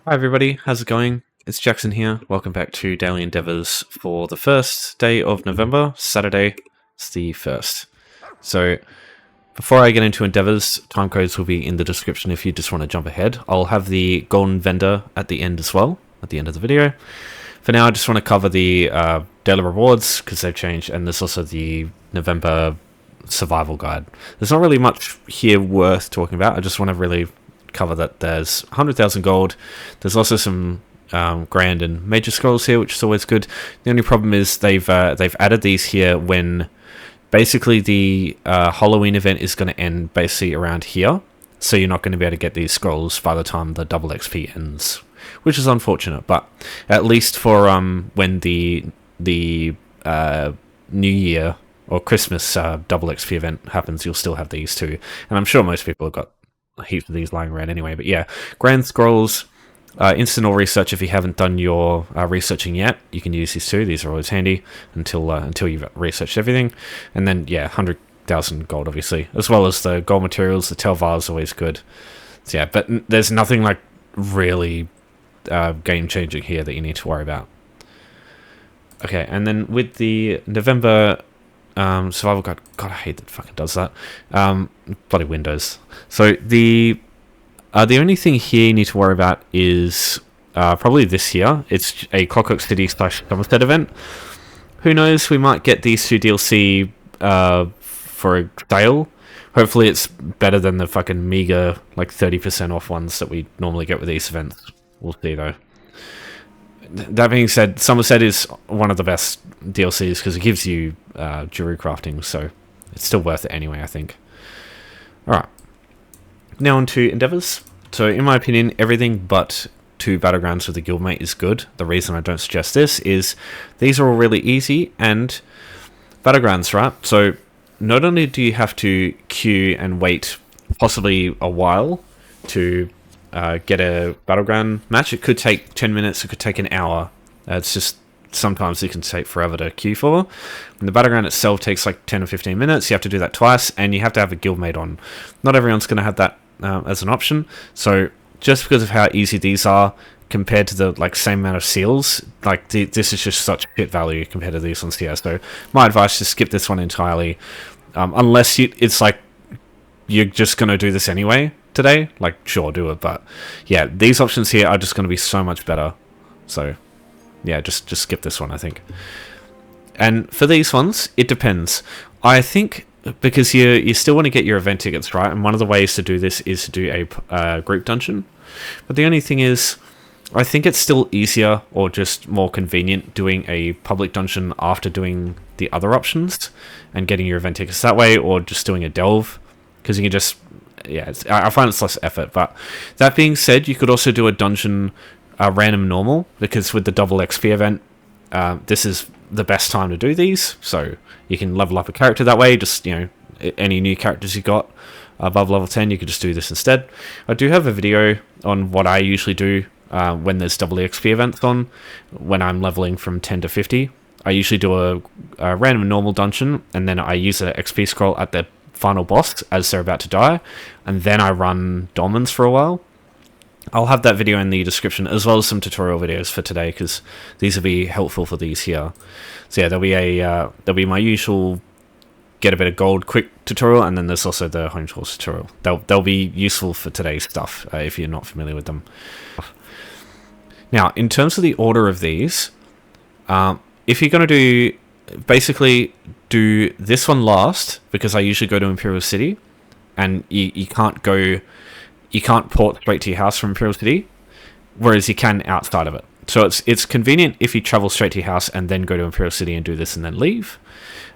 Hi everybody, how's it going? It's Jackson here. Welcome back to Daily Endeavours for the first day of November, Saturday. It's the 1st. So, before I get into Endeavours, timecodes will be in the description if you just want to jump ahead. I'll have the golden vendor at the end as well, at the end of the video. For now, I just want to cover the daily rewards, because they've changed, and there's also the November survival guide. There's not really much here worth talking about. I just want to really cover that there's 100,000 gold. There's also some grand and major scrolls here, which is always good. The only problem is they've added these here when basically the Halloween event is going to end basically around here, so you're not going to be able to get these scrolls by the time the double XP ends, which is unfortunate. But at least for when the New Year or Christmas double XP event happens, you'll still have these too. And I'm sure most people have got heaps of these lying around anyway. But yeah, grand scrolls, instant all research. If you haven't done your researching yet, you can use these too. These are always handy until you've researched everything. And then yeah, 100,000 gold obviously, as well as the gold materials. The Telvar is always good. So yeah, but there's nothing like really game changing here that you need to worry about. Okay, and then with the November survival guide, God, I hate that it fucking does that. Bloody Windows. So the only thing here you need to worry about is probably this year. It's a Clockwork City / Somerset event. Who knows? We might get these two DLC for a sale. Hopefully, it's better than the fucking meager like 30% off ones that we normally get with these events. We'll see though. That being said, Somerset is one of the best DLCs because it gives you jewelry crafting, so it's still worth it anyway, I think. Alright, now on to Endeavours. So in my opinion, everything but 2 Battlegrounds with the Guildmate is good. The reason I don't suggest this is these are all really easy, and Battlegrounds, right? So not only do you have to queue and wait possibly a while to get a battleground match. It could take 10 minutes, it could take an hour. It's just sometimes it can take forever to queue for. And the battleground itself takes like 10 or 15 minutes. You have to do that twice, and you have to have a guildmate on. Not everyone's going to have that as an option. So just because of how easy these are compared to the like same amount of seals, like this is just such shit value compared to these ones here. So my advice is skip this one entirely, unless it's like you're just going to do this anyway today, like sure, do it, but yeah, these options here are just going to be so much better. So yeah, just skip this one, I think. And for these ones, it depends. I think because you still want to get your event tickets, right? And one of the ways to do this is to do a group dungeon. But the only thing is, I think it's still easier or just more convenient doing a public dungeon after doing the other options and getting your event tickets that way, or just doing a delve, because you can just I find it's less effort. But that being said, you could also do a dungeon random normal, because with the double XP event, this is the best time to do these. So you can level up a character that way. Just, you know, any new characters you got above level 10, you could just do this instead. I do have a video on what I usually do when there's double XP events on, when I'm leveling from 10 to 50. I usually do a random normal dungeon, and then I use an XP scroll at the final boss as they're about to die, and then I run Dolmens for a while. I'll have that video in the description, as well as some tutorial videos for today, because these will be helpful for these here. So yeah, there'll be my usual get a bit of gold quick tutorial, and then there's also the home tools tutorial. They'll be useful for today's stuff if you're not familiar with them. Now, in terms of the order of these, if you're going to do basically do this one last, because I usually go to Imperial City, and you can't port straight to your house from Imperial City, whereas you can outside of it. So it's convenient if you travel straight to your house and then go to Imperial City and do this and then leave.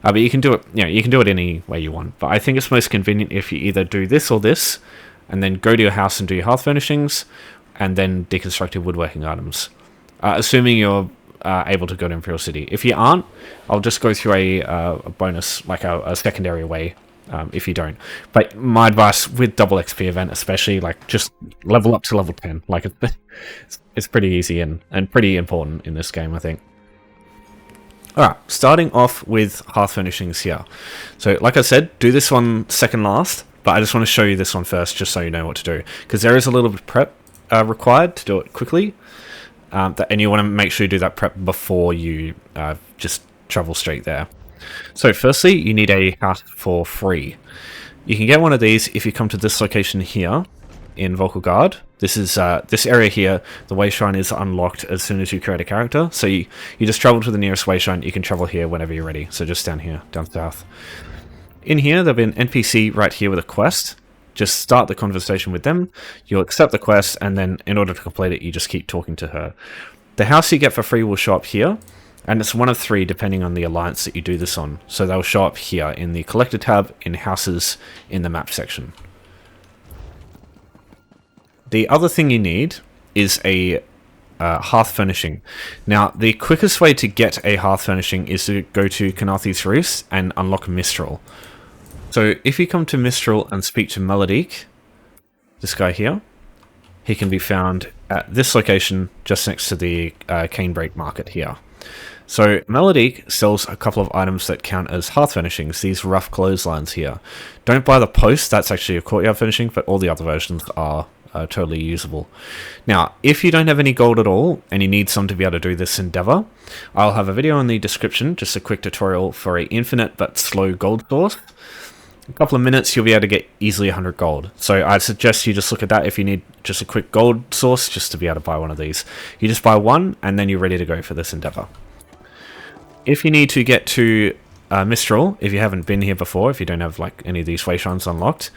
But you can do it, you can do it any way you want. But I think it's most convenient if you either do this or this, and then go to your house and do your Hearth furnishings, and then deconstruct your woodworking items. Assuming you're able to go to Imperial City. If you aren't, I'll just go through a bonus, like a secondary way, if you don't. But my advice with double XP event especially, like, just level up to level 10. Like, it's pretty easy and pretty important in this game, I think. Alright, starting off with Hearth furnishings here. So, like I said, do this one second last, but I just want to show you this one first, just so you know what to do. Because there is a little bit of prep. required to do it quickly. And you want to make sure you do that prep before you just travel straight there. So firstly, you need a house for free. You can get one of these if you come to this location here in Vocal Guard. This is this area here. The wayshrine is unlocked as soon as you create a character. So you just travel to the nearest wayshrine. You can travel here whenever you're ready. So just down here, down south. In here, there'll be an NPC right here with a quest. Just start the conversation with them. You'll accept the quest, and then in order to complete it, you just keep talking to her. The house you get for free will show up here, and it's one of 3 depending on the alliance that you do this on. So they'll show up here in the Collector tab, in Houses, in the Map section. The other thing you need is a Hearth furnishing. Now, the quickest way to get a Hearth furnishing is to go to Kanathi's Roofs and unlock Mistral. So if you come to Mistral and speak to Melodique, this guy here, he can be found at this location just next to the Canebrake Market here. So Melodique sells a couple of items that count as Hearth furnishings, these rough clotheslines here. Don't buy the post, that's actually a courtyard furnishing, but all the other versions are totally usable. Now, if you don't have any gold at all, and you need some to be able to do this endeavor, I'll have a video in the description, just a quick tutorial for an infinite but slow gold source. A couple of minutes, you'll be able to get easily 100 gold. So I'd suggest you just look at that if you need just a quick gold source, just to be able to buy one of these. You just buy one, and then you're ready to go for this endeavor. If you need to get to Mistral, if you haven't been here before, if you don't have like any of these wayshrines unlocked,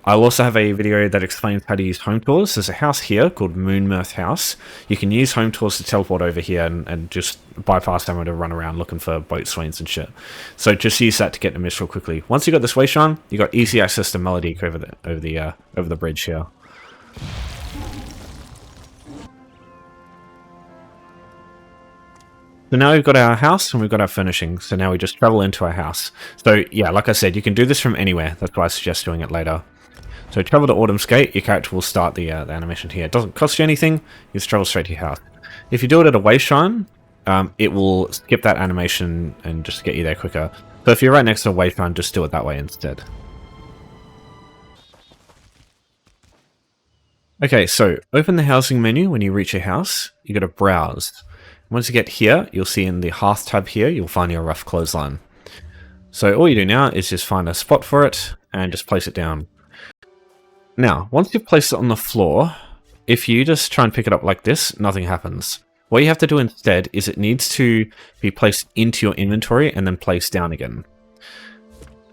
I'll also have a video that explains how to use home tours. There's a house here called Moonmirth House. You can use home tours to teleport over here and just bypass them to run around looking for boat swings and shit. So just use that to get to Mistral quickly. Once you got this wayshrine, you got easy access to Melodique over the bridge here. So now we've got our house and we've got our furnishings. So now we just travel into our house. So yeah, like I said, you can do this from anywhere. That's why I suggest doing it later. So travel to Autumn's Gate, your character will start the animation here. It doesn't cost you anything, you just travel straight to your house. If you do it at a wayshrine, it will skip that animation and just get you there quicker. So if you're right next to a wayshrine, just do it that way instead. Okay, so open the housing menu when you reach a house. You got to browse. Once you get here, you'll see in the Hearth tab here, you'll find your rough clothesline. So all you do now is just find a spot for it and just place it down. Now, once you've placed it on the floor, if you just try and pick it up like this, nothing happens. What you have to do instead is it needs to be placed into your inventory and then placed down again.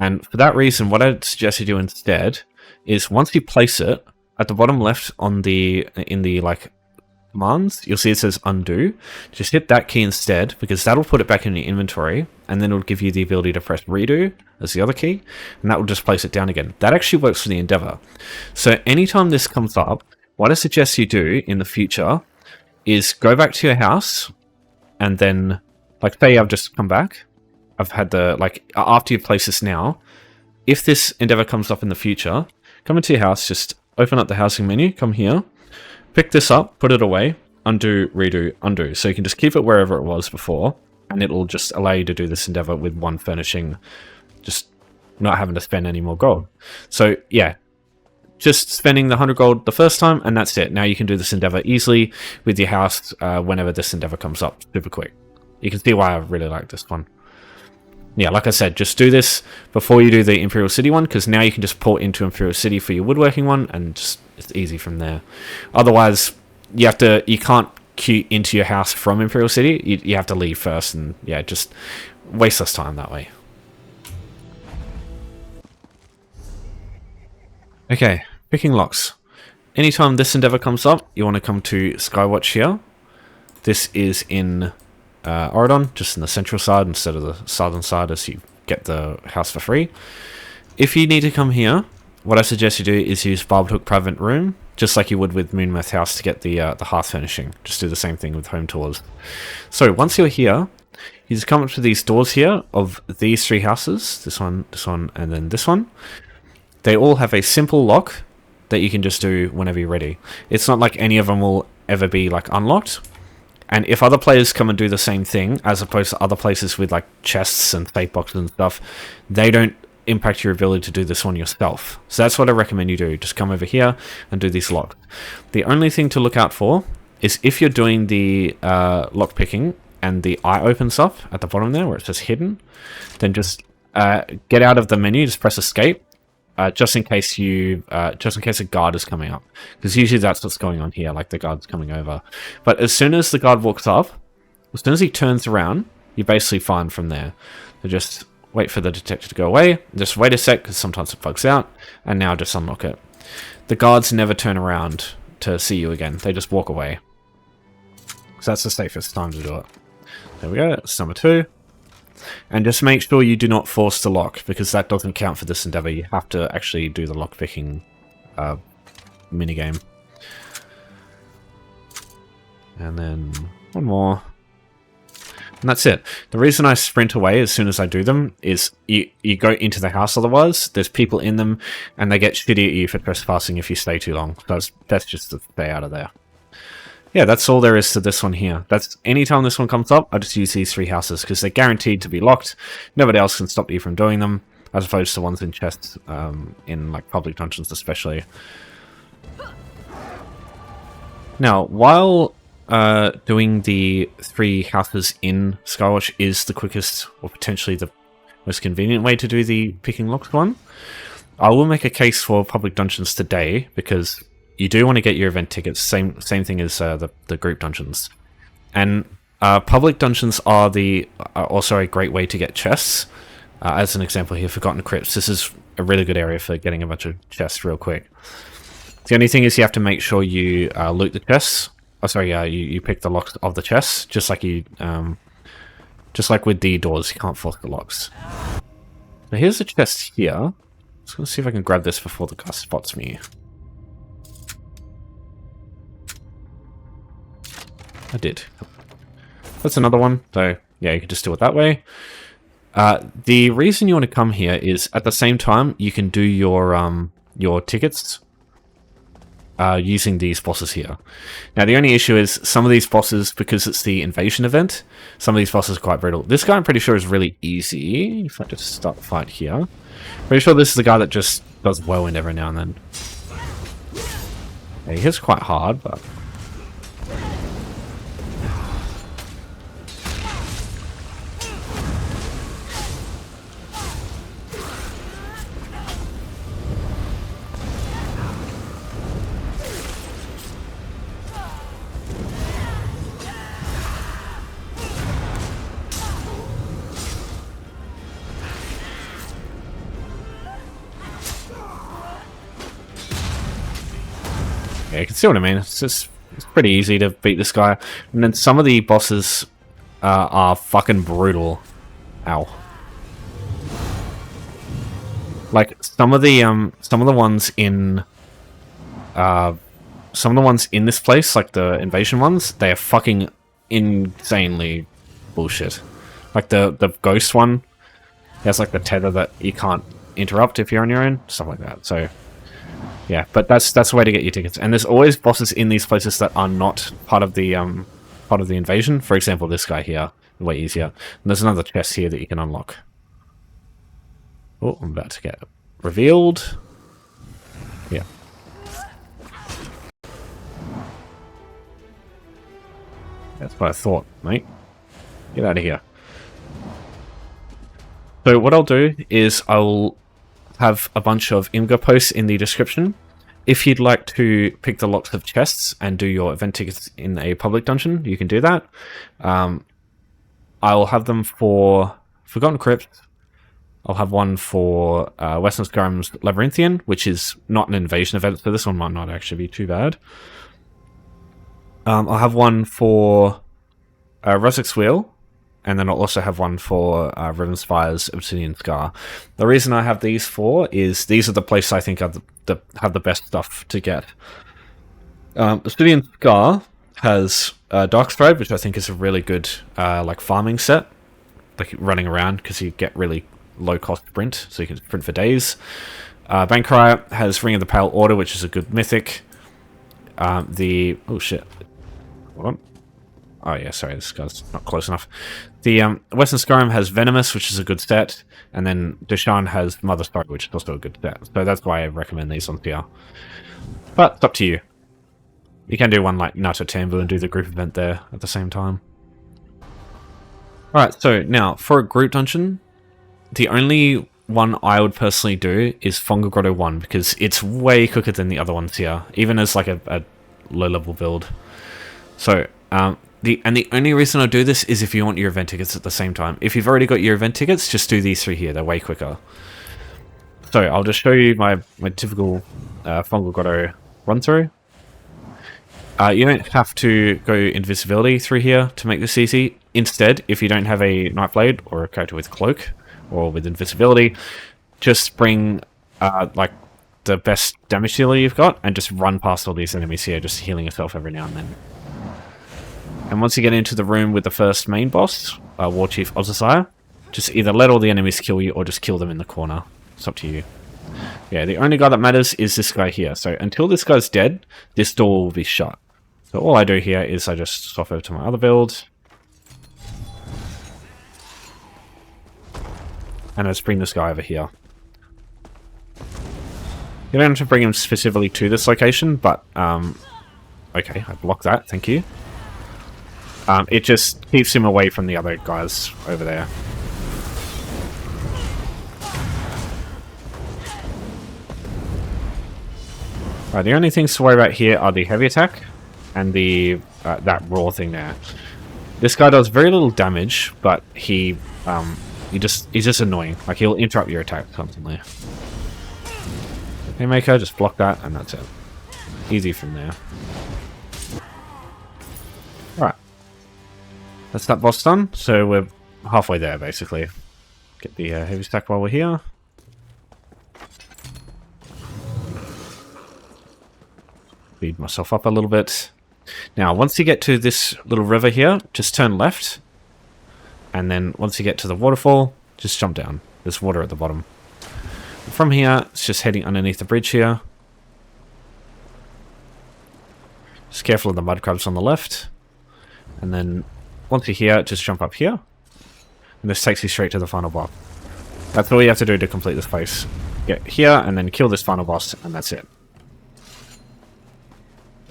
And for that reason, what I'd suggest you do instead is once you place it, at the bottom left in the like commands, you'll see it says undo. Just hit that key instead, because that'll put it back in your inventory, and then it'll give you the ability to press redo as the other key, and that will just place it down again. That actually works for the endeavor. So anytime this comes up, what I suggest you do in the future is go back to your house, and then, like, say I've just come back, I've had the, like, after you place this now, if this endeavor comes up in the future, come into your house, just open up the housing menu, come here, pick this up, put it away, undo, redo, undo. So you can just keep it wherever it was before, and it'll just allow you to do this endeavor with one furnishing, just not having to spend any more gold. So yeah, just spending the 100 gold the first time, and that's it. Now you can do this endeavor easily with your house whenever this endeavor comes up, super quick. You can see why I really like this one. Yeah, like I said, just do this before you do the Imperial City one, because now you can just port into Imperial City for your woodworking one, and just it's easy from there. Otherwise, you can't queue into your house from Imperial City. You have to leave first, and yeah, just waste less time that way. Okay, picking locks. Anytime this endeavor comes up, you want to come to Skywatch here. This is in Oridon, just in the central side instead of the southern side, as you get the house for free. If you need to come here, what I suggest you do is use Barbed Hook Private Room, just like you would with Moonmirth House to get the Hearth furnishing. Just do the same thing with home tours. So once you're here, you just come up to these doors here of these 3 houses, this one, and then this one. They all have a simple lock that you can just do whenever you're ready. It's not like any of them will ever be like unlocked. And if other players come and do the same thing, as opposed to other places with like chests and fate boxes and stuff, they don't impact your ability to do this one yourself. So that's what I recommend you do. Just come over here and do these locks. The only thing to look out for is if you're doing the lock picking and the eye opens up at the bottom there where it says hidden, then just get out of the menu, just press escape, just in case a guard is coming up, because usually that's what's going on here, like the guard's coming over. But as soon as the guard walks up, as soon as he turns around, you're basically fine from there. So just wait for the detector to go away, just wait a sec because sometimes it bugs out, and now just unlock it. The guards never turn around to see you again, they just walk away. So that's the safest time to do it. There we go, that's number 2. And just make sure you do not force the lock, because that doesn't count for this endeavor. You have to actually do the lock picking minigame. And then one more. And that's it. The reason I sprint away as soon as I do them is you go into the house otherwise. There's people in them, and they get shitty at you for trespassing if you stay too long. So that's just to stay out of there. Yeah, that's all there is to this one here. That's anytime this one comes up, I just use these 3 houses because they're guaranteed to be locked. Nobody else can stop you from doing them, as opposed to ones in chests, in like public dungeons especially. Now, while doing the 3 houses in Skywatch is the quickest or potentially the most convenient way to do the picking locks one, I will make a case for public dungeons today, because you do want to get your event tickets, same thing as the group dungeons. And public dungeons are also a great way to get chests. As an example here, Forgotten Crypts. This is a really good area for getting a bunch of chests real quick. The only thing is you have to make sure you loot the chests. Oh, sorry, you pick the locks of the chests, just like with the doors, you can't force the locks. Now here's the chest here. Let's go see if I can grab this before the guy spots me. I did. That's another one, so yeah, you can just do it that way. The reason you want to come here is at the same time you can do your tickets using these bosses here. Now the only issue is some of these bosses, because it's the invasion event, some of these bosses are quite brutal. This guy I'm pretty sure is really easy. If I just start the fight here, pretty sure this is the guy that just does whirlwind every now and then. Yeah, he hits quite hard, but yeah, you can see what I mean. It's pretty easy to beat this guy. And then some of the bosses are fucking brutal. Ow. Like some of the ones in this place, like the invasion ones, they are fucking insanely bullshit. Like the ghost one has like the tether that you can't interrupt if you're on your own, stuff like that. So yeah, but that's the way to get your tickets. And there's always bosses in these places that are not part of the invasion. For example, this guy here, way easier. And there's another chest here that you can unlock. Oh, I'm about to get revealed. Yeah. That's what I thought, mate. Get out of here. So what I'll do is I'll have a bunch of Imgur posts in the description. If you'd like to pick the locks of chests and do your event tickets in a public dungeon, you can do that. I'll have them for Forgotten Crypt. I'll have one for Western Skyrim's Labyrinthian, which is not an invasion event, so this one might not actually be too bad. I'll have one for Rusek's Wheel, and then I'll also have one for Rivenspire's Obsidian Scar. The reason I have these for is these are the places I think are have the best stuff to get. Obsidian Scar has Darkstride, which I think is a really good like farming set, like running around, because you get really low cost sprint, so you can sprint for days. Bankrai has Ring of the Pale Order, which is a good mythic. Oh shit. Hold on. Oh yeah, sorry, this guy's not close enough. The Western Skyrim has Venomous, which is a good set, and then Decon has Mother Story, which is also a good set. So that's why I recommend these on TR. But it's up to you. You can do one like Nato Tambu and do the group event there at the same time. Alright, so now for a group dungeon, the only one I would personally do is Fungal Grotto 1 because it's way quicker than the other ones here, even as like a low-level build. So, the only reason I do this is if you want your event tickets at the same time. If you've already got your event tickets, just do these 3 here. They're way quicker. So, I'll just show you my typical Fungal Grotto run-through. You don't have to go invisibility through here to make this easy. Instead, if you don't have a Nightblade or a character with Cloak or with invisibility, just bring like the best damage dealer you've got and just run past all these enemies here, just healing yourself every now and then. And once you get into the room with the first main boss, War Chief Ozasire, just either let all the enemies kill you or just kill them in the corner. It's up to you. Yeah, the only guy that matters is this guy here. So until this guy's dead, this door will be shut. So all I do here is I just swap over to my other build. And I just bring this guy over here. You don't have to bring him specifically to this location, but, okay, I blocked that, thank you. It just keeps him away from the other guys over there. Right, the only things to worry about here are the heavy attack and the that raw thing there. This guy does very little damage, but he's just annoying. Like, he'll interrupt your attack constantly. Haymaker, just block that, and that's it. Easy from there. Alright. That's that boss done, so we're halfway there, basically. Get the heavy stack while we're here. Speed myself up a little bit. Now, once you get to this little river here, just turn left. And then once you get to the waterfall, just jump down. There's water at the bottom. From here, it's just heading underneath the bridge here. Just careful of the mud crabs on the left. And then once you're here, just jump up here. And this takes you straight to the final boss. That's all you have to do to complete this place. Get here and then kill this final boss, and that's it.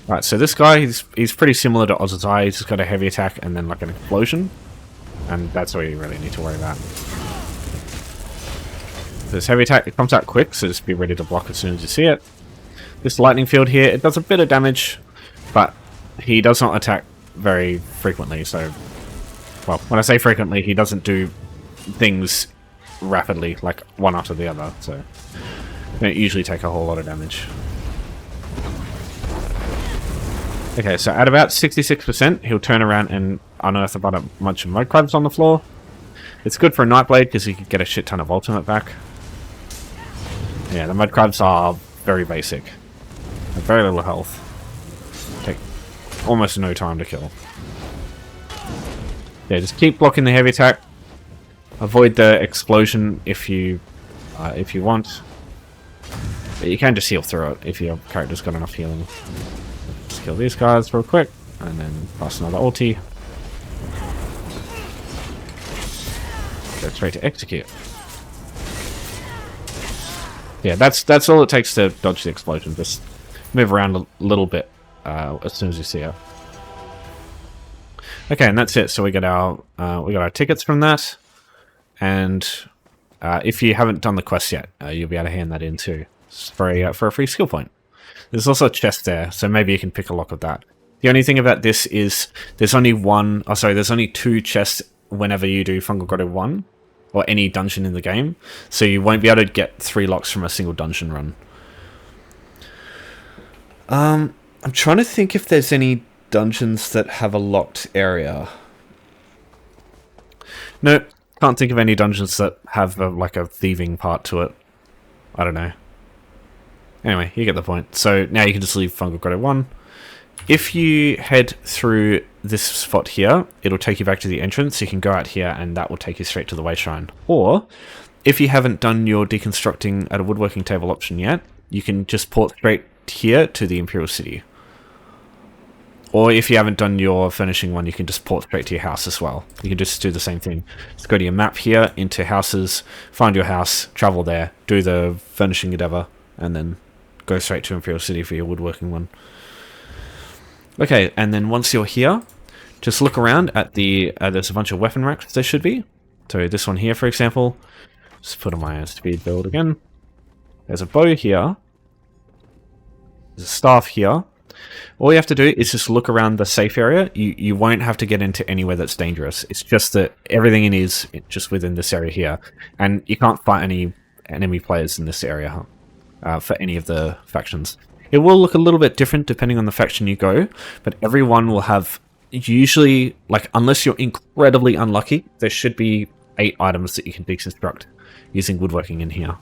Right, so this guy, he's pretty similar to Ozazai. He's just got a heavy attack and then like an explosion. And that's all you really need to worry about. This heavy attack, it comes out quick, so just be ready to block as soon as you see it. This lightning field here, it does a bit of damage, but he does not attack very frequently, so... Well, when I say frequently, he doesn't do things rapidly, like one after the other, so... They don't usually take a whole lot of damage. Okay, so at about 66%, he'll turn around and unearth about a bunch of mud crabs on the floor. It's good for a Nightblade because you can get a shit ton of ultimate back. Yeah, the mud crabs are very basic. Have very little health. Take almost no time to kill. Yeah, just keep blocking the heavy attack. Avoid the explosion if you want. But you can just heal through it if your character's got enough healing. Just kill these guys real quick, and then pass another ulti. Go straight to execute. Yeah, that's all it takes to dodge the explosion. Just move around a little bit as soon as you see her. Okay, and that's it. So we got our tickets from that, and if you haven't done the quest yet, you'll be able to hand that in too for a free skill point. There's also a chest there, so maybe you can pick a lock of that. The only thing about this is there's only two chests whenever you do Fungal Grotto 1, or any dungeon in the game, so you won't be able to get 3 locks from a single dungeon run. I'm trying to think if there's any dungeons that have a locked area. Nope, can't think of any dungeons that have like a thieving part to it. I don't know. Anyway, you get the point. So now you can just leave Fungal Grotto 1. If you head through this spot here, it'll take you back to the entrance. You can go out here and that will take you straight to the Way Shrine. Or, if you haven't done your deconstructing at a woodworking table option yet, you can just port straight here to the Imperial City. Or if you haven't done your furnishing one, you can just port straight to your house as well. You can just do the same thing. Just go to your map here, into houses, find your house, travel there, do the furnishing endeavor, and then go straight to Imperial City for your woodworking one. Okay, and then once you're here, just look around at the... there's a bunch of weapon racks there should be. So this one here, for example. Just put on my speed build again. There's a bow here. There's a staff here. All you have to do is just look around the safe area. You won't have to get into anywhere that's dangerous. It's just that everything is just within this area here. And you can't fight any enemy players in this area for any of the factions. It will look a little bit different depending on the faction you go, but everyone will have usually, like, unless you're incredibly unlucky, there should be 8 items that you can deconstruct using woodworking in here.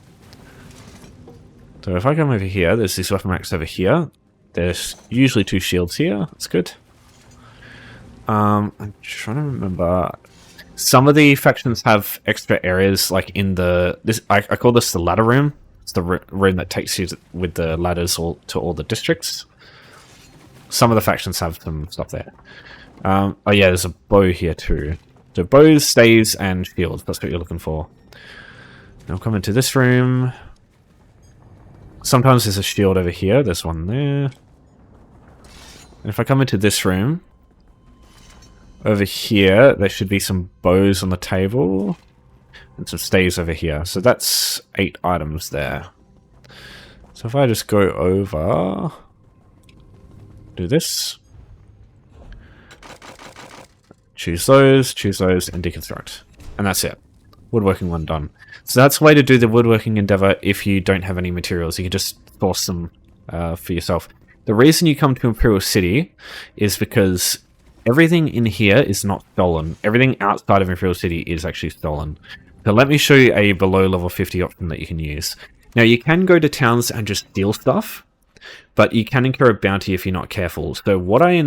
So if I come over here, there's these weapon racks over here. There's usually 2 shields here. That's good. I'm trying to remember. Some of the factions have extra areas, like in the... I call this the ladder room. It's the room that takes you with the ladders to all the districts. Some of the factions have some stuff there. Oh yeah, there's a bow here too. So bows, staves, and shields. That's what you're looking for. Now come into this room. Sometimes there's a shield over here. There's one there. And if I come into this room, over here, there should be some bows on the table. And some staves over here. So that's 8 items there. So if I just go over... do this. Choose those, and deconstruct. And that's it. Woodworking one done. So that's the way to do the woodworking endeavor if you don't have any materials. You can just source them for yourself. The reason you come to Imperial City is because everything in here is not stolen. Everything outside of Imperial City is actually stolen. So let me show you a below level 50 option that you can use. Now you can go to towns and just steal stuff, but you can incur a bounty if you're not careful. So what I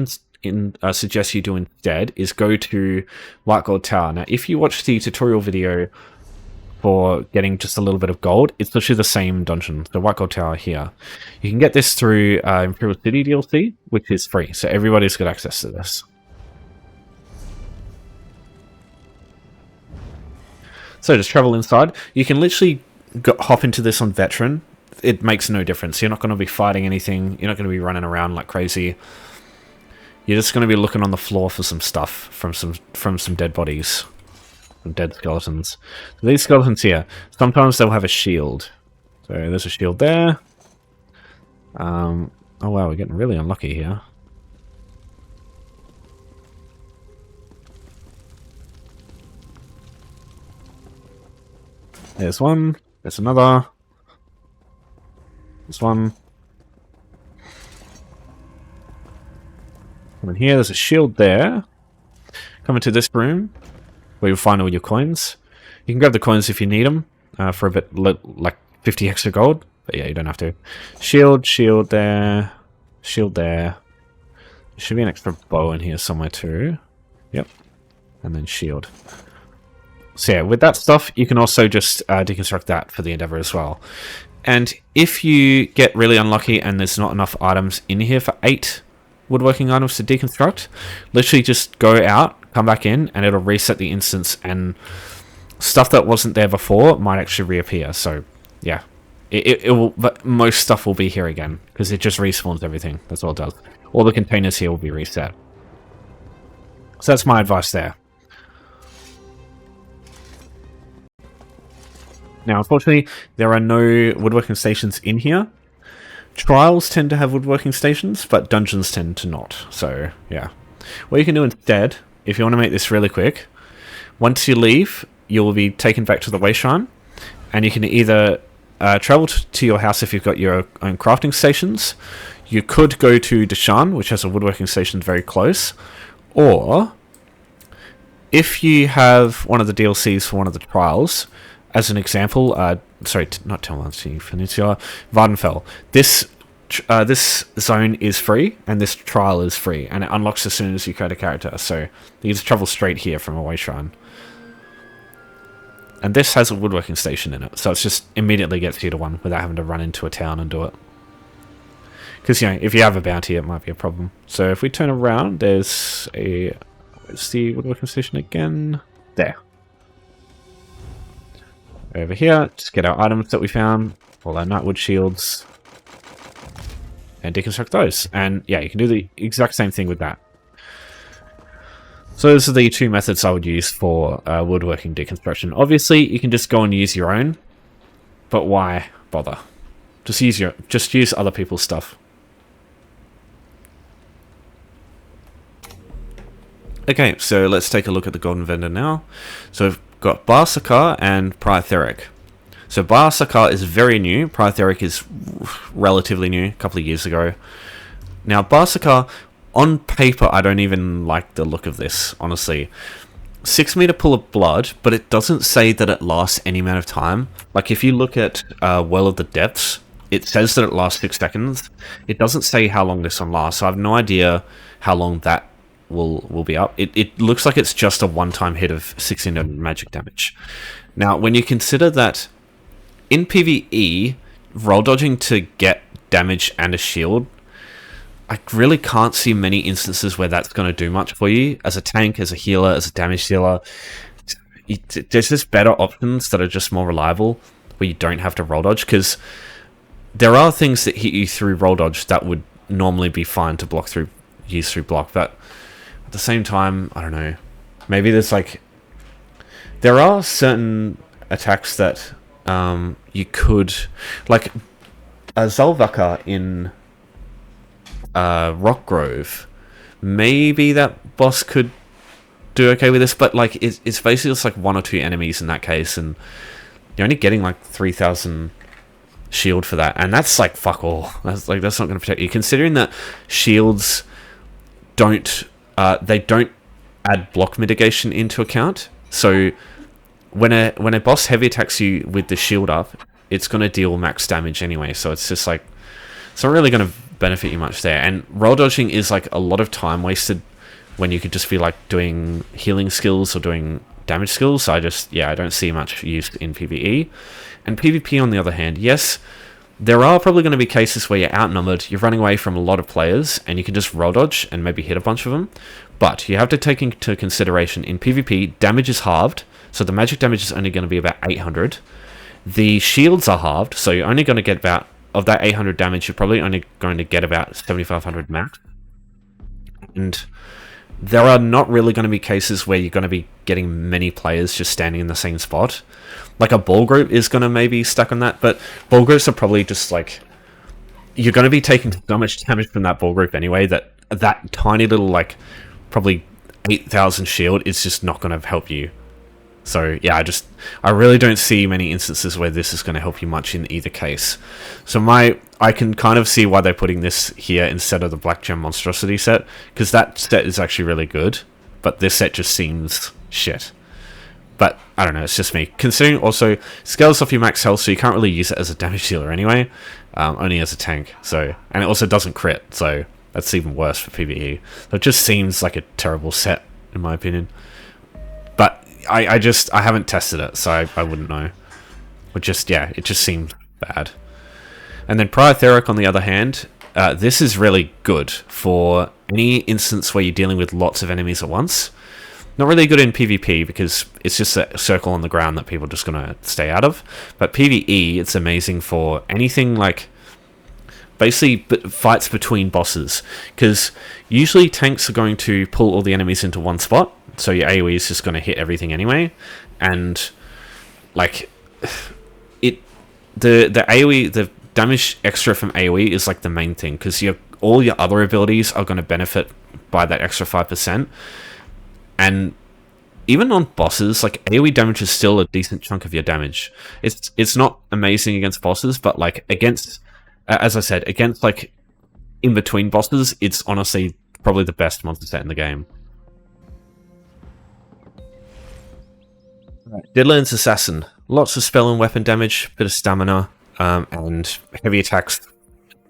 suggest you do instead is go to White Gold Tower. Now if you watch the tutorial video for getting just a little bit of gold, it's literally the same dungeon, the White Gold Tower here. You can get this through Imperial City DLC, which is free, so everybody's got access to this. So just travel inside. You can literally hop into this on Veteran. It makes no difference. You're not going to be fighting anything. You're not going to be running around like crazy. You're just going to be looking on the floor for some stuff from some dead bodies. Some dead skeletons. So these skeletons here, sometimes they'll have a shield. So there's a shield there. Oh wow, we're getting really unlucky here. There's one. There's another. There's one. Come in here. There's a shield there. Come into this room where you'll find all your coins. You can grab the coins if you need them for a bit, like 50 extra gold. But yeah, you don't have to. Shield, shield there. Shield there. There should be an extra bow in here somewhere too. Yep. And then shield. So yeah, with that stuff, you can also just deconstruct that for the endeavor as well. And if you get really unlucky and there's not enough items in here for 8 woodworking items to deconstruct, literally just go out, come back in, and it'll reset the instance, and stuff that wasn't there before might actually reappear. So yeah, it will, but most stuff will be here again because it just respawns everything. That's all it does. All the containers here will be reset. So that's my advice there. Now, unfortunately, there are no woodworking stations in here. Trials tend to have woodworking stations, but dungeons tend to not. So, yeah. What you can do instead, if you want to make this really quick, once you leave, you will be taken back to the way shrine, and you can either travel to your house if you've got your own crafting stations. You could go to Decon, which has a woodworking station very close, or if you have one of the DLCs for one of the trials, as an example, sorry, not Telmancy Peninsula, Vardenfell. This zone is free, and this trial is free, and it unlocks as soon as you create a character. So you just travel straight here from a way shrine. And this has a woodworking station in it, so it just immediately gets you to one without having to run into a town and do it. Because, you know, if you have a bounty, it might be a problem. So if we turn around, there's a... Where's the woodworking station again? There. Over here, just get our items that we found. All our nightwood shields. And deconstruct those. And, yeah, you can do the exact same thing with that. So those are the two methods I would use for woodworking deconstruction. Obviously, you can just go and use your own. But why bother? Just use other people's stuff. Okay, so let's take a look at the golden vendor now. So we've got Barsakar and Prytheric. So Barsakar is very new. Prytheric is relatively new, a couple of years ago. Now Barsakar, on paper, I don't even like the look of this, honestly. 6 meter pool of blood, but it doesn't say that it lasts any amount of time. Like if you look at Well of the Depths, it says that it lasts 6 seconds. It doesn't say how long this one lasts, so I have no idea how long that will be up. It looks like it's just a one-time hit of 1600 magic damage. Now, when you consider that in PvE, roll dodging to get damage and a shield, I really can't see many instances where that's going to do much for you. As a tank, as a healer, as a damage dealer, there's just better options that are just more reliable, where you don't have to roll dodge, because there are things that hit you through roll dodge that would normally be fine to use through block, but at the same time, I don't know. Maybe there's like... There are certain attacks that you could... Like, Zalvaka in Rockgrove. Maybe that boss could do okay with this, but like it's basically just like 1 or 2 enemies in that case, and you're only getting like 3,000 shield for that, and that's like fuck all. That's not going to protect you, considering that shields don't add block mitigation into account. So when a boss heavy attacks you with the shield up, it's going to deal max damage anyway, so it's just like it's not really going to benefit you much there. And roll dodging is like a lot of time wasted when you could just be like doing healing skills or doing damage skills. So I don't see much use in PvE. And PvP, on the other hand, yes, there are probably going to be cases where you're outnumbered, you're running away from a lot of players, and you can just roll dodge and maybe hit a bunch of them. But you have to take into consideration, in PvP, damage is halved, so the magic damage is only going to be about 800. The shields are halved, so you're only going to get about, of that 800 damage, you're probably only going to get about 7,500 max. And there are not really going to be cases where you're going to be getting many players just standing in the same spot. Like a ball group is going to maybe stuck on that, but ball groups are probably just like... You're going to be taking so much damage from that ball group anyway that tiny little, like, probably 8,000 shield is just not going to help you. So, yeah, I really don't see many instances where this is going to help you much in either case. So I can kind of see why they're putting this here instead of the Black Gem Monstrosity set, because that set is actually really good, but this set just seems shit. But, I don't know, it's just me. Considering also, scales off your max health, so you can't really use it as a damage dealer anyway, only as a tank. So, and it also doesn't crit, so that's even worse for PvE. So it just seems like a terrible set, in my opinion. But I haven't tested it, so I wouldn't know. It just seemed bad. And then Prytheric, on the other hand, this is really good for any instance where you're dealing with lots of enemies at once. Not really good in PvP because it's just a circle on the ground that people are just going to stay out of. But PvE, it's amazing for anything like basically fights between bosses. Because usually tanks are going to pull all the enemies into one spot. So your AoE is just going to hit everything anyway. And like the AoE, the damage extra from AoE is like the main thing. Because all your other abilities are going to benefit by that extra 5%. And even on bosses, like AoE damage is still a decent chunk of your damage. It's not amazing against bosses, but like against, as I said, against like in between bosses, it's honestly probably the best monster set in the game. Deadlands Assassin, lots of spell and weapon damage, bit of stamina, and heavy attacks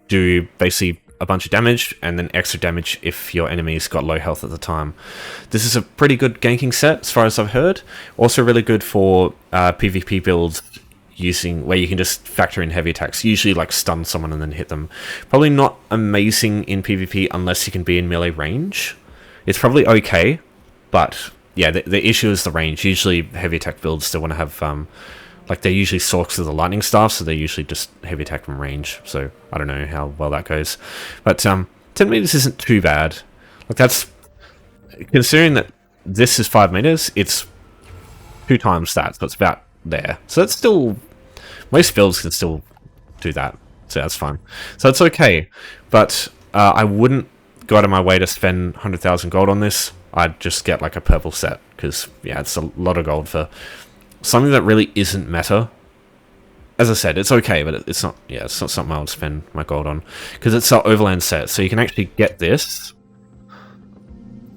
do basically a bunch of damage, and then extra damage if your enemy's got low health at the time. This is a pretty good ganking set, as far as I've heard. Also really good for PvP builds using where you can just factor in heavy attacks, usually like stun someone and then hit them. Probably not amazing in PvP unless you can be in melee range. It's probably okay, but yeah, the issue is the range. Usually heavy attack builds still want to have like they're usually sorks of the lightning staff, so they're usually just heavy attack from range. So I don't know how well that goes, but 10 meters isn't too bad. Like that's considering that this is 5 meters, it's 2 times that, so it's about there. So that's still, most builds can still do that, so that's fine. So it's okay, but I wouldn't go out of my way to spend 100,000 gold on this. I'd just get like a purple set, because yeah, it's a lot of gold for something that really isn't meta. As I said, it's okay, but it's not. Yeah, it's not something I would spend my gold on, because it's an overland set, so you can actually get this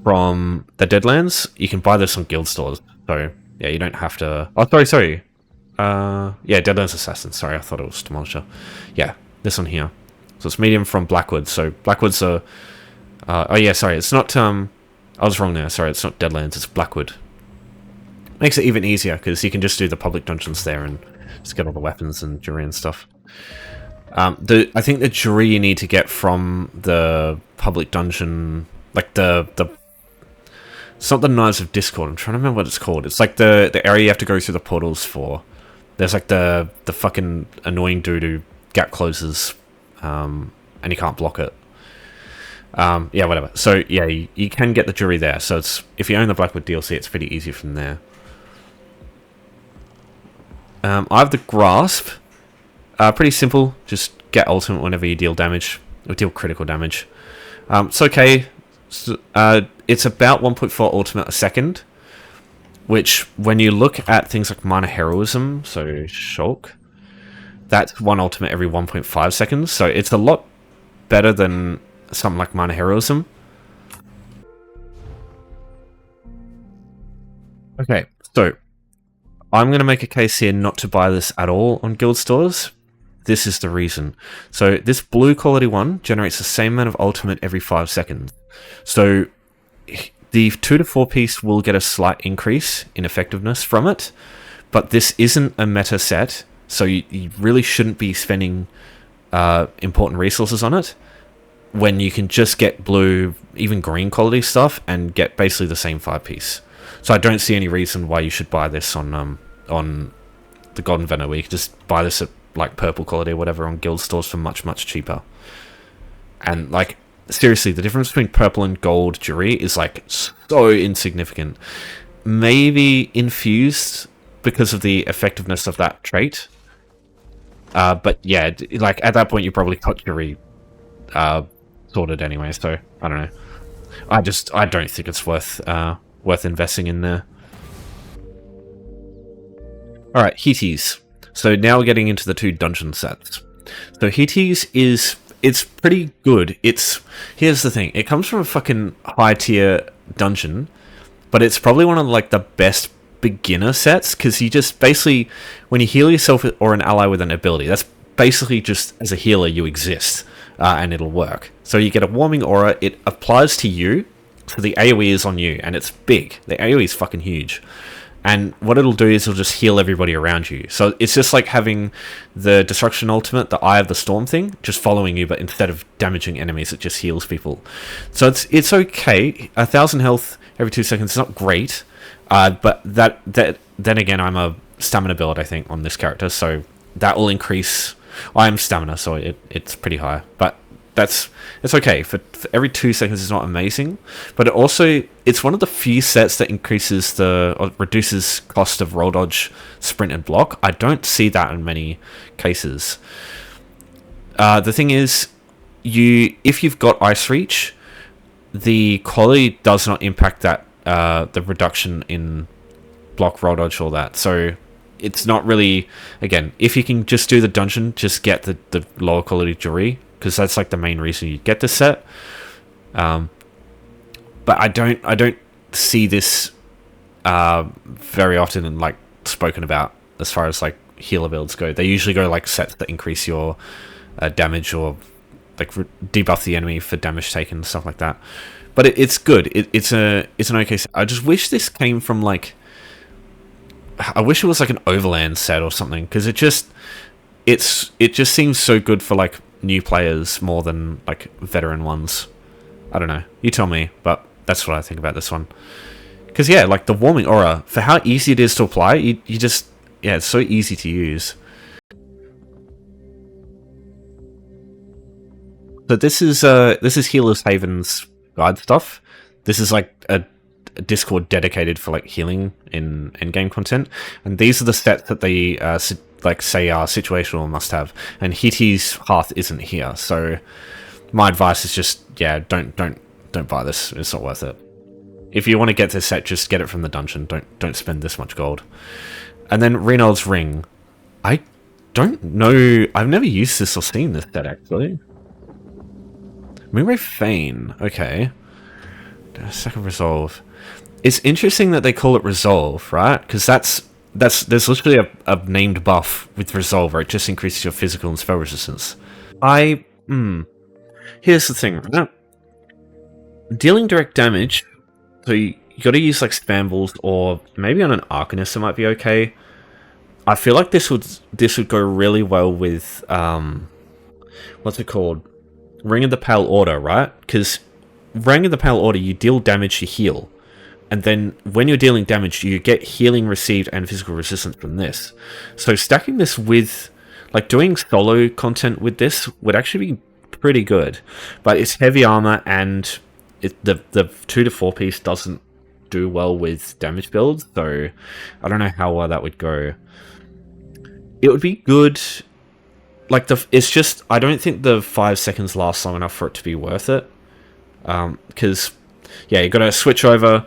from the Deadlands. You can buy this on guild stores, so yeah, you don't have to. Oh, sorry. Yeah, Deadlands Assassin. Sorry, I thought it was Demolisher. Yeah, this one here. So it's medium from Blackwood. So Blackwoods are. Oh yeah, sorry, it's not. I was wrong there. Sorry, it's not Deadlands. It's Blackwood. Makes it even easier because you can just do the public dungeons there and just get all the weapons and jewelry and stuff. I think the jewelry you need to get from the public dungeon, like it's not the Knives of Discord. I'm trying to remember what it's called. It's like the area you have to go through the portals for. There's like the fucking annoying dude who gap closes, and you can't block it. Yeah, whatever. So yeah, you can get the jewelry there. So it's, if you own the Blackwood DLC, it's pretty easy from there. I have the Grasp. Pretty simple. Just get ultimate whenever you deal damage, or deal critical damage. It's okay. It's about 1.4 ultimate a second, which when you look at things like Minor Heroism, so Shulk, that's 1 ultimate every 1.5 seconds. So it's a lot better than something like Minor Heroism. Okay, so I'm going to make a case here not to buy this at all on guild stores. This is the reason. So this blue quality one generates the same amount of ultimate every 5 seconds. So the 2 to 4 piece will get a slight increase in effectiveness from it, but this isn't a meta set, so you really shouldn't be spending important resources on it when you can just get blue, even green quality stuff, and get basically the same 5 piece. So I don't see any reason why you should buy this on the Golden Venom, where you can just buy this at like purple quality or whatever on guild stores for much, much cheaper. And like, seriously, the difference between purple and gold jewelry is like so insignificant. Maybe infused because of the effectiveness of that trait. But yeah, like at that point you probably got jewelry sorted anyway, so I don't know. I don't think it's worth investing in there. Alright, Heaties. So now we're getting into the 2 dungeon sets. So Heaties it's pretty good. Here's the thing, it comes from a fucking high tier dungeon, but it's probably one of like the best beginner sets, because you just basically, when you heal yourself or an ally with an ability, that's basically just as a healer you exist, and it'll work. So you get a warming aura, it applies to you, so the AoE is on you, and it's big. The AoE is fucking huge. And what it'll do is it'll just heal everybody around you. So it's just like having the Destruction Ultimate, the Eye of the Storm thing, just following you, but instead of damaging enemies, it just heals people. So it's okay. 1,000 health every 2 seconds is not great, but then again, I'm a stamina build, I think, on this character, so that will increase. I am stamina, so it's pretty high, but it's okay. For every 2 seconds is not amazing, but it's one of the few sets that increases or reduces cost of roll dodge, sprint, and block. I don't see that in many cases. The thing is, if you've got Ice Reach, the quality does not impact that the reduction in block, roll dodge, all that. So it's not really, again, if you can just do the dungeon, just get the lower quality jewelry, because that's like the main reason you get this set. But I don't see this very often and like spoken about as far as like healer builds go. They usually go like sets that increase your damage, or like debuff the enemy for damage taken and stuff like that. But it's good. It's an okay set. I just wish this came from like I wish it was like an overland set or something, because it just seems so good for like new players more than like veteran ones. I don't know. You tell me, but that's what I think about this one. Because yeah, like the warming aura, for how easy it is to apply, you just, yeah, it's so easy to use. So this is Healer's Haven's guide stuff. This is like a Discord dedicated for like healing in endgame content, and these are the sets that they like say are situational must have. And Hitty's Hearth isn't here, so my advice is just, yeah, don't buy this. It's not worth it. If you want to get this set, just get it from the dungeon. Don't spend this much gold. And then Reynold's Ring. I don't know. I've never used this or seen this set actually. Moonray Fane. Okay. Second Resolve. It's interesting that they call it Resolve, right? Because there's literally a named buff with Resolve where it just increases your physical and spell resistance. Here's the thing, right? Dealing direct damage, so you got to use like Spambles, or maybe on an Arcanist it might be okay. I feel like this would go really well with what's it called? Ring of the Pale Order, right? Because Ring of the Pale Order, you deal damage to heal. And then when you're dealing damage, you get healing received and physical resistance from this. So stacking this with, like doing solo content with this would actually be pretty good. But it's heavy armor, and the 2 to 4 piece doesn't do well with damage builds. So I don't know how well that would go. It would be good. Like it's just, I don't think the 5 seconds lasts long enough for it to be worth it. Because yeah, you got to switch over,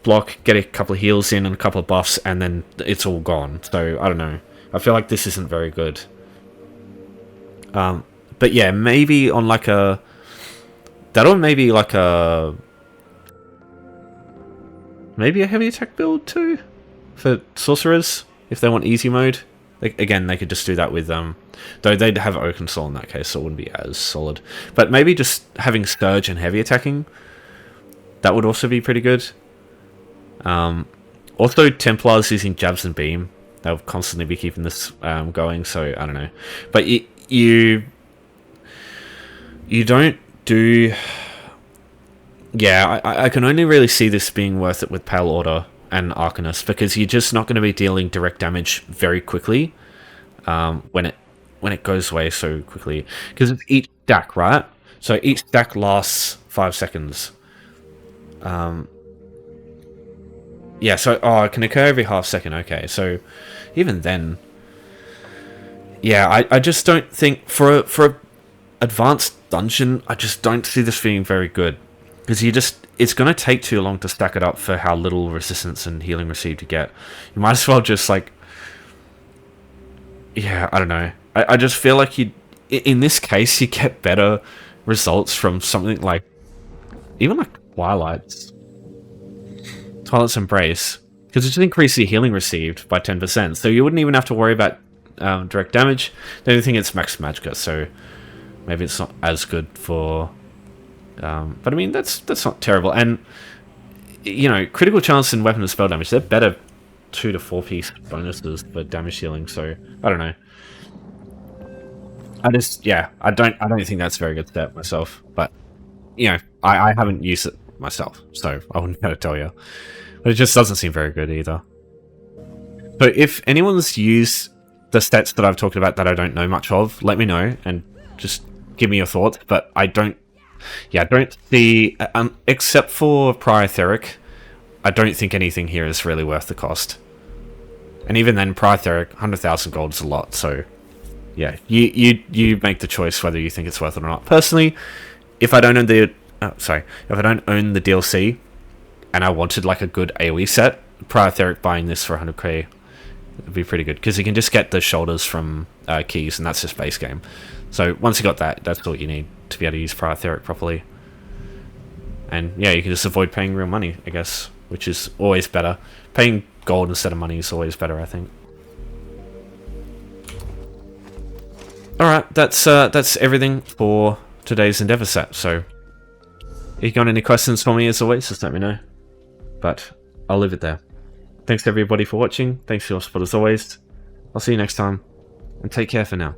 block, get a couple of heals in and a couple of buffs, and then it's all gone. So I don't know. I feel like this isn't very good. But yeah, maybe on like a maybe a heavy attack build too for sorcerers if they want easy mode. Again, they could just do that with though they'd have Oaken Soul in that case, so it wouldn't be as solid. But maybe just having Scourge and heavy attacking, that would also be pretty good. Also, Templars using Jabs and Beam, they'll constantly be keeping this going, so I don't know. But you don't do... Yeah, I can only really see this being worth it with Pale Order and Arcanist, because you're just not going to be dealing direct damage very quickly when it goes away so quickly. Because it's each stack, right? So each stack lasts 5 seconds. Yeah, so it can occur every half second. Okay, so even then, yeah, I just don't think for a advanced dungeon, I just don't see this being very good, because it's going to take too long to stack it up for how little resistance and healing received you get. You might as well just like, yeah, I don't know. I just feel like in this case, you get better results from something like, even like Twilight's Embrace, because it just increases the healing received by 10%, so you wouldn't even have to worry about direct damage. The only thing, it's max magicka, so maybe it's not as good for... but I mean, that's not terrible. And, you know, critical chance and weapon and spell damage, they're better 2 to 4 piece bonuses for damage healing, so I don't know. I don't think that's a very good set myself, but, you know, I haven't used it myself, so I wouldn't be able to tell you. But it just doesn't seem very good either. So if anyone's used the stats that I've talked about that I don't know much of, let me know and just give me your thoughts. But I don't see, except for Priotheric, I don't think anything here is really worth the cost. And even then, Priotheric, 100,000 gold is a lot, so yeah, you make the choice whether you think it's worth it or not. Personally, if I don't own the DLC and I wanted like a good AoE set, Priotheric buying this for 100k would be pretty good, because you can just get the shoulders from keys, and that's just base game. So once you got that, that's all you need to be able to use Priotheric properly. And yeah, you can just avoid paying real money, I guess, which is always better. Paying gold instead of money is always better, I think. Alright, that's everything for today's Endeavour set. So if you got any questions for me, as always, just let me know. But I'll leave it there. Thanks to everybody for watching. Thanks for your support as always. I'll see you next time, and take care for now.